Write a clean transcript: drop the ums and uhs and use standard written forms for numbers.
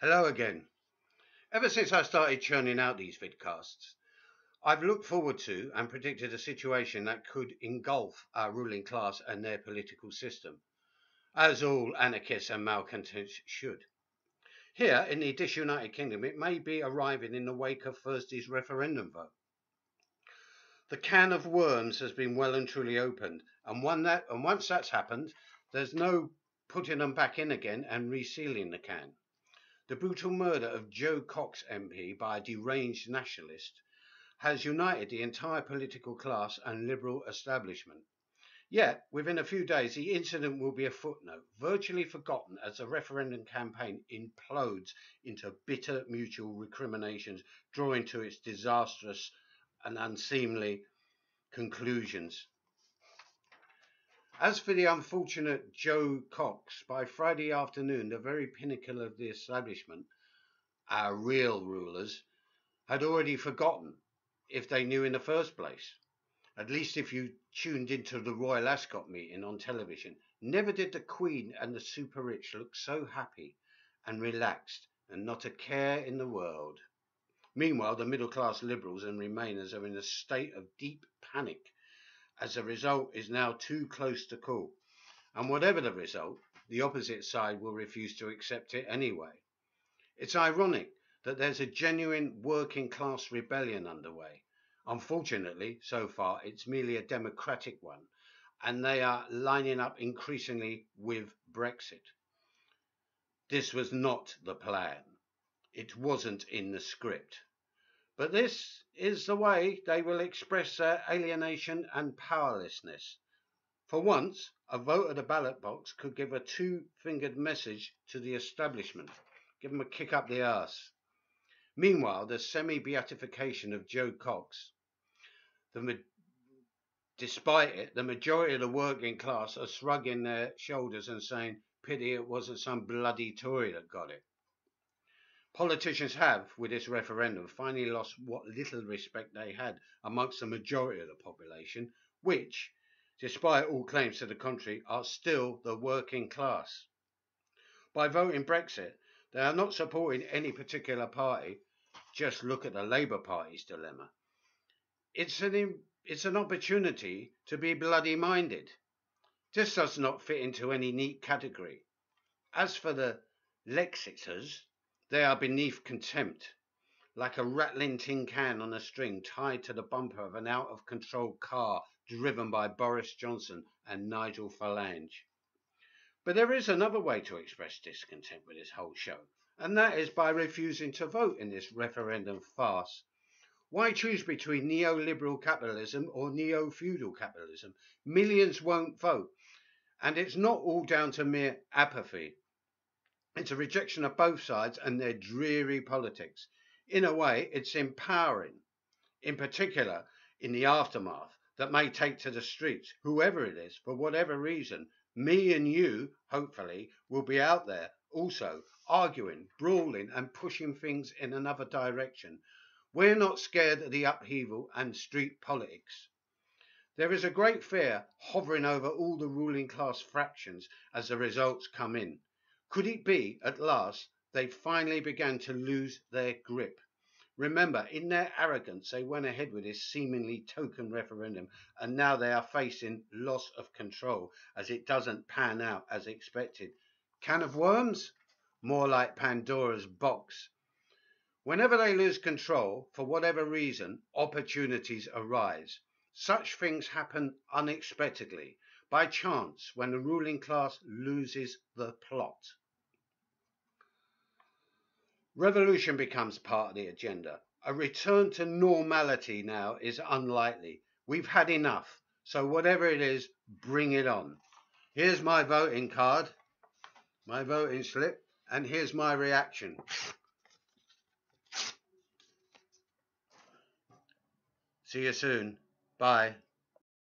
Hello again. Ever since I started churning out these vidcasts, I've looked forward to and predicted a situation that could engulf our ruling class and their political system, as all anarchists and malcontents should. Here in the disunited kingdom, it may be arriving in the wake of Thursday's referendum vote. The can of worms has been well and truly opened, and once that's happened, there's no putting them back in again and resealing the can. The brutal murder of Jo Cox MP by a deranged nationalist has united the entire political class and liberal establishment. Yet, within a few days, the incident will be a footnote, virtually forgotten as the referendum campaign implodes into bitter mutual recriminations, drawing to its disastrous and unseemly conclusions. As for the unfortunate Jo Cox, by Friday afternoon, the very pinnacle of the establishment, our real rulers, had already forgotten if they knew in the first place. At least if you tuned into the Royal Ascot meeting on television, never did the Queen and the super rich look so happy and relaxed and not a care in the world. Meanwhile, the middle class liberals and remainers are in a state of deep panic as the result is now too close to call. And whatever the result, the opposite side will refuse to accept it anyway. It's ironic that there's a genuine working class rebellion underway. Unfortunately, so far, it's merely a democratic one, and they are lining up increasingly with Brexit. This was not the plan. It wasn't in the script. But this is the way they will express their alienation and powerlessness. For once, a vote at a ballot box could give a two-fingered message to the establishment. Give them a kick up the arse. Meanwhile, the semi-beatification of Jo Cox, despite it, the majority of the working class are shrugging their shoulders and saying, pity it wasn't some bloody Tory that got it. Politicians have, with this referendum, finally lost what little respect they had amongst the majority of the population, which, despite all claims to the contrary, are still the working class. By voting Brexit, they are not supporting any particular party. Just look at the Labour Party's dilemma. It's an opportunity to be bloody minded. This does not fit into any neat category. As for the Lexiters, they are beneath contempt, like a rattling tin can on a string tied to the bumper of an out-of-control car driven by Boris Johnson and Nigel Farage. But there is another way to express discontent with this whole show, and that is by refusing to vote in this referendum farce. Why choose between neoliberal capitalism or neo-feudal capitalism? Millions won't vote, and it's not all down to mere apathy. It's a rejection of both sides and their dreary politics. In a way, it's empowering, in particular in the aftermath, that may take to the streets, whoever it is, for whatever reason. Me and you, hopefully, will be out there also arguing, brawling and pushing things in another direction. We're not scared of the upheaval and street politics. There is a great fear hovering over all the ruling class fractions as the results come in. Could it be, at last, they finally began to lose their grip? Remember, in their arrogance, they went ahead with this seemingly token referendum, and now they are facing loss of control as it doesn't pan out as expected. Can of worms? More like Pandora's box. Whenever they lose control, for whatever reason, opportunities arise. Such things happen unexpectedly, by chance, when the ruling class loses the plot. Revolution becomes part of the agenda. A return to normality now is unlikely. We've had enough, so whatever it is, bring it on. Here's my voting card, my voting slip, and here's my reaction. See you soon. Bye.